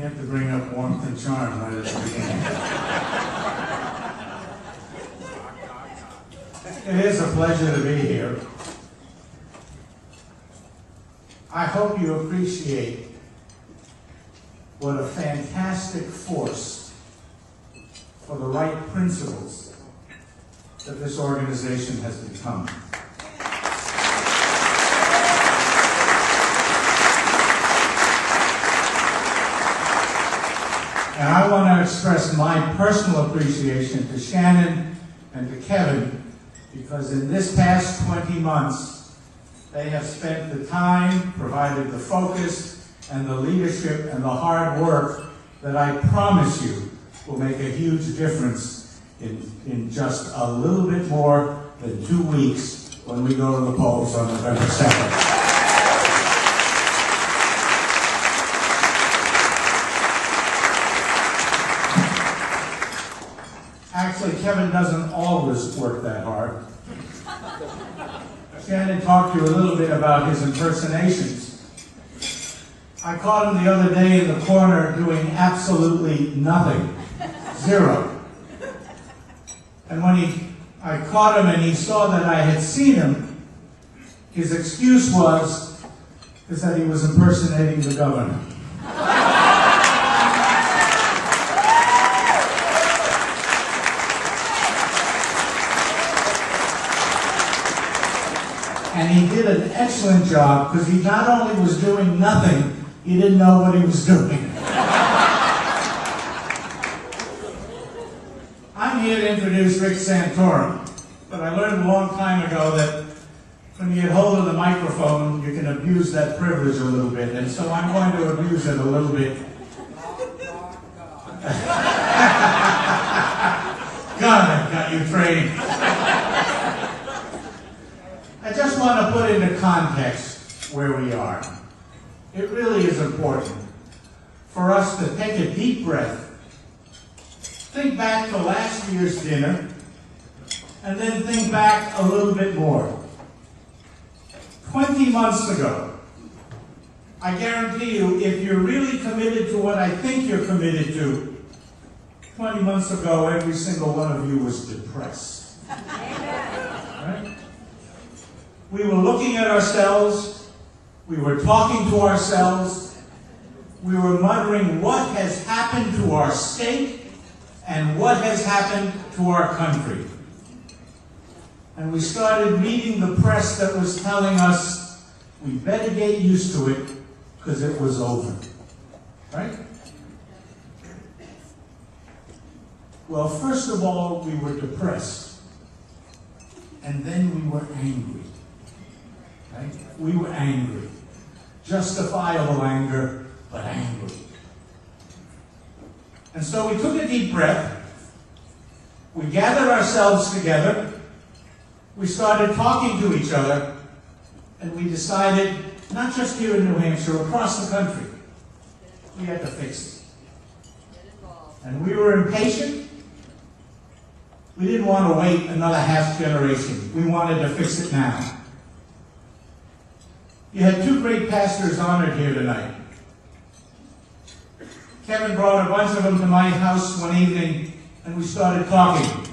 You have to bring up warmth and charm right at the beginning. It is a pleasure to be here. I hope you appreciate what a fantastic force for the right principles that this organization has become. And I want to express my personal appreciation to Shannon and to Kevin, because in this past 20 months, they have spent the time, provided the focus, and the leadership and the hard work that I promise you will make a huge difference in just a little bit more than 2 weeks when we go to the polls on November 2nd. Actually, Kevin doesn't always work that hard. Shannon talked to you a little bit about his impersonations. I caught him the other day in the corner doing absolutely nothing. Zero. And when I caught him and he saw that I had seen him, his excuse is that he was impersonating the governor. And he did an excellent job, because he not only was doing nothing, he didn't know what he was doing. I'm here to introduce Rick Santorum, but I learned a long time ago that when you get hold of the microphone, you can abuse that privilege a little bit, and so I'm going to abuse it a little bit. God, I've got you trained. I just want to put into context where we are. It really is important for us to take a deep breath, think back to last year's dinner, and then think back a little bit more. 20 months ago, I guarantee you, if you're really committed to what I think you're committed to, 20 months ago, every single one of you was depressed. Right? We were looking at ourselves, we were talking to ourselves, we were muttering what has happened to our state and what has happened to our country. And we started reading the press that was telling us we better get used to it because it was over. Right? Well, first of all, we were depressed, and then we were angry. Right? We were angry. Justifiable anger, but angry. And so we took a deep breath. We gathered ourselves together. We started talking to each other. And we decided, not just here in New Hampshire, across the country, we had to fix it. And we were impatient. We didn't want to wait another half generation. We wanted to fix it now. You had two great pastors honored here tonight. Kevin brought a bunch of them to my house one evening, and we started talking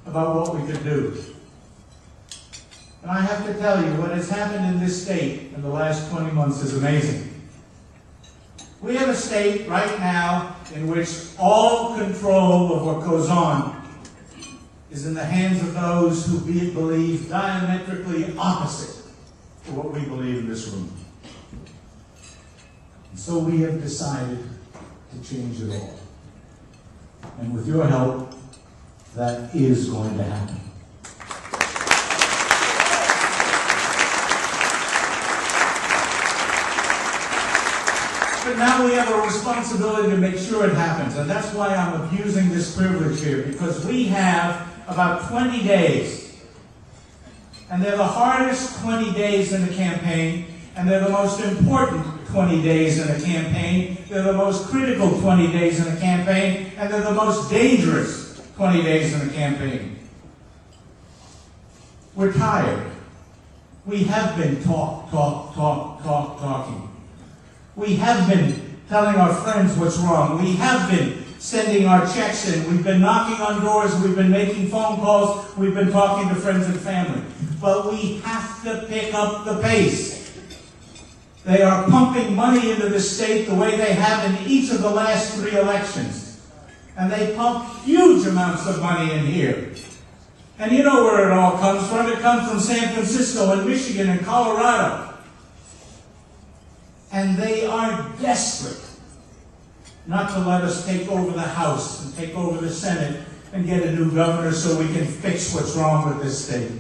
about what we could do. And I have to tell you, what has happened in this state in the last 20 months is amazing. We have a state right now in which all control of what goes on is in the hands of those who believe diametrically opposite to what we believe in this room. And so we have decided to change it all. And with your help, that is going to happen. But now we have a responsibility to make sure it happens. And that's why I'm abusing this privilege here, because we have about 20 days. And they're the hardest 20 days in a campaign, and they're the most important 20 days in a campaign. They're the most critical 20 days in a campaign, and they're the most dangerous 20 days in a campaign. We're tired. We have been talking. We have been telling our friends what's wrong. We have been sending our checks in. We've been knocking on doors. We've been making phone calls. We've been talking to friends and family. But we have to pick up the pace. They are pumping money into the state the way they have in each of the last 3 elections. And they pump huge amounts of money in here. And you know where it all comes from. It comes from San Francisco and Michigan and Colorado. And they are desperate not to let us take over the House and take over the Senate and get a new governor so we can fix what's wrong with this state.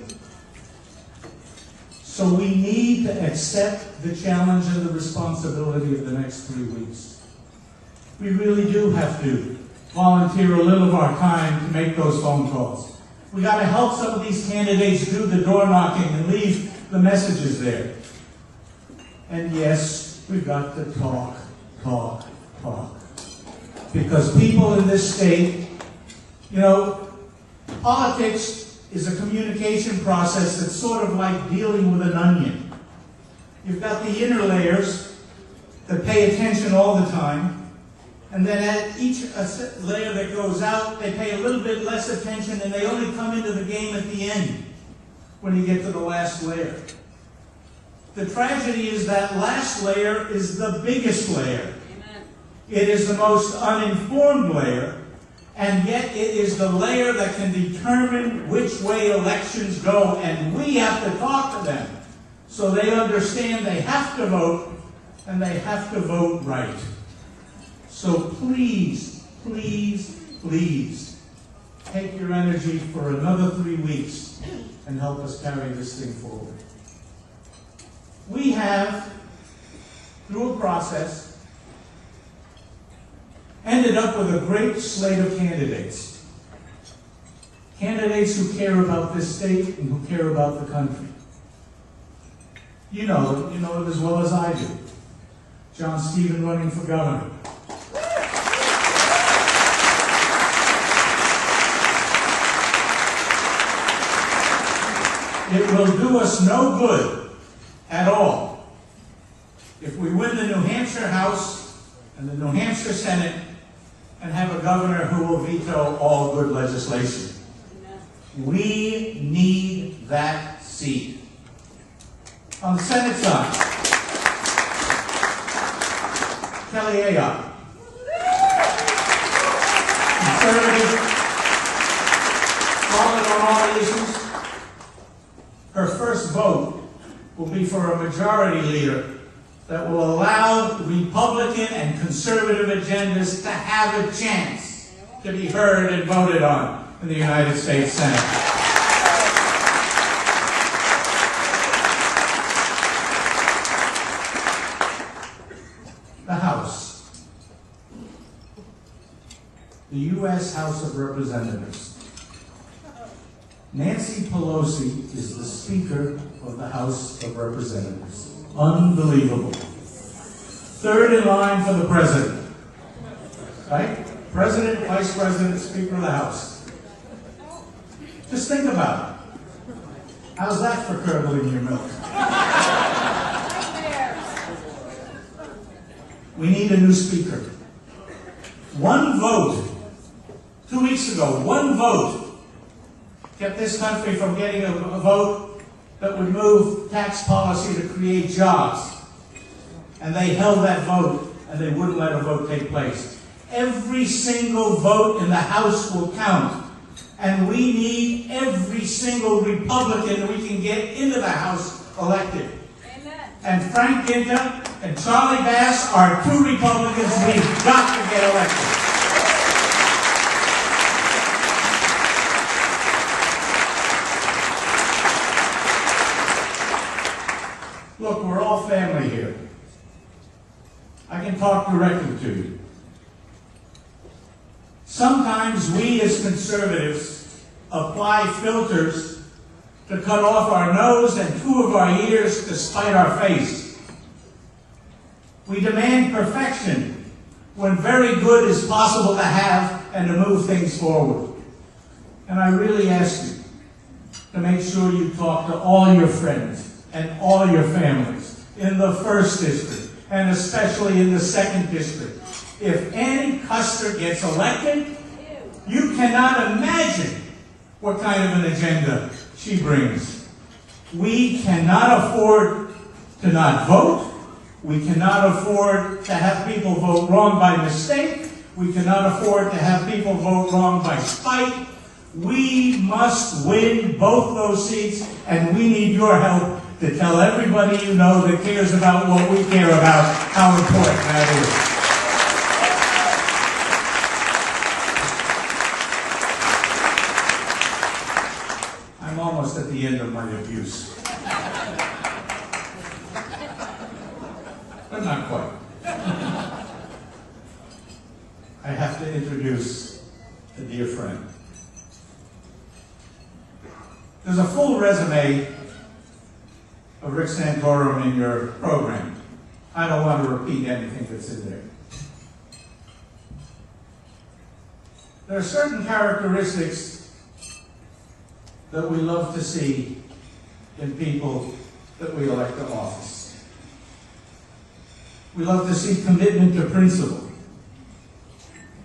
So we need to accept the challenge and the responsibility of the next 3 weeks. We really do have to volunteer a little of our time to make those phone calls. We got to help some of these candidates do the door knocking and leave the messages there. And yes, we've got to talk. Because people in this state, you know, politics is a communication process that's sort of like dealing with an onion. You've got the inner layers that pay attention all the time, and then at each layer that goes out, they pay a little bit less attention, and they only come into the game at the end when you get to the last layer. The tragedy is that last layer is the biggest layer. Amen. It is the most uninformed layer, and yet it is the layer that can determine which way elections go, and we have to talk to them so they understand they have to vote, and they have to vote right. So please, please, please, take your energy for another 3 weeks and help us carry this thing forward. We have, through a process, ended up with a great slate of candidates. Candidates who care about this state and who care about the country. You know it as well as I do. John Stephen running for governor. It will do us no good at all if we win the New Hampshire House and the New Hampshire Senate and have a governor who will veto all good legislation. We need that seat. On the Senate side, Kelly Ayotte, conservative, solid on all issues. Her first vote will be for a majority leader that will allow Republican and conservative agendas to have a chance to be heard and voted on in the United States Senate. The House. The U.S. House of Representatives. Nancy Pelosi is the Speaker of the House of Representatives. Unbelievable. Third in line for the President. Right? President, Vice President, Speaker of the House. Just think about it. How's that for curdling your milk? We need a new Speaker. One vote, 2 weeks ago, one vote kept this country from getting a vote that would move tax policy to create jobs. And they held that vote, and they wouldn't let a vote take place. Every single vote in the House will count. And we need every single Republican that we can get into the House elected. Amen. And Frank Ginta and Charlie Bass are 2 Republicans we've got to get elected. Look, we're all family here. I can talk directly to you. Sometimes we as conservatives apply filters to cut off our nose and 2 of our ears to spite our face. We demand perfection when very good is possible to have and to move things forward. And I really ask you to make sure you talk to all your friends and all your families in the 1st District, and especially in the 2nd District. If Annie Custer gets elected, you cannot imagine what kind of an agenda she brings. We cannot afford to not vote. We cannot afford to have people vote wrong by mistake. We cannot afford to have people vote wrong by spite. We must win both those seats, and we need your help to tell everybody you know that cares about what we care about how important that is. I'm almost at the end of my abuse. But not quite. I have to introduce a dear friend. There's a full resume of Rick Santorum in your program. I don't want to repeat anything that's in there. There are certain characteristics that we love to see in people that we elect to office. We love to see commitment to principle.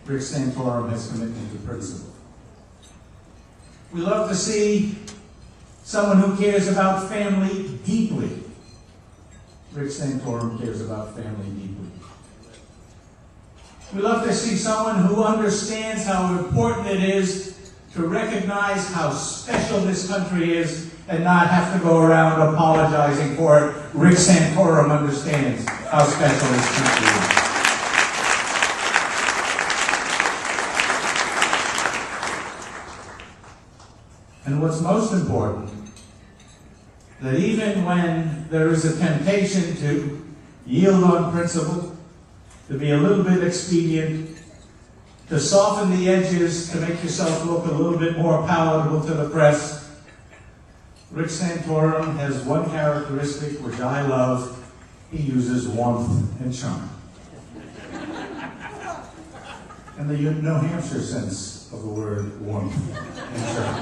Rick Santorum has commitment to principle. We love to see someone who cares about family deeply. Rick Santorum cares about family deeply. We love to see someone who understands how important it is to recognize how special this country is and not have to go around apologizing for it. Rick Santorum understands how special this country is. And what's most important, that even when there is a temptation to yield on principle, to be a little bit expedient, to soften the edges, to make yourself look a little bit more palatable to the press, Rick Santorum has one characteristic which I love. He uses warmth and charm. And the New Hampshire sense of the word warmth and charm.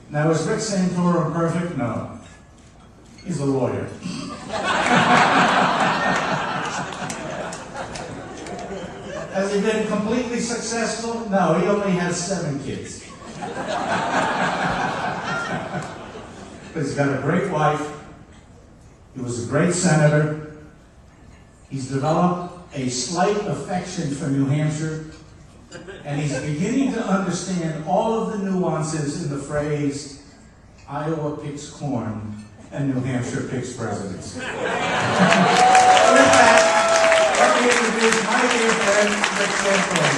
Now, is Rick Santorum perfect? No. He's a lawyer. Has he been completely successful? No, he only has 7 kids. But he's got a great wife. He was a great senator. He's developed a slight affection for New Hampshire. And he's beginning to understand all of the nuances in the phrase, Iowa picks corn and New Hampshire picks presidents. With that, let me introduce my dear friend, Rick Santorum.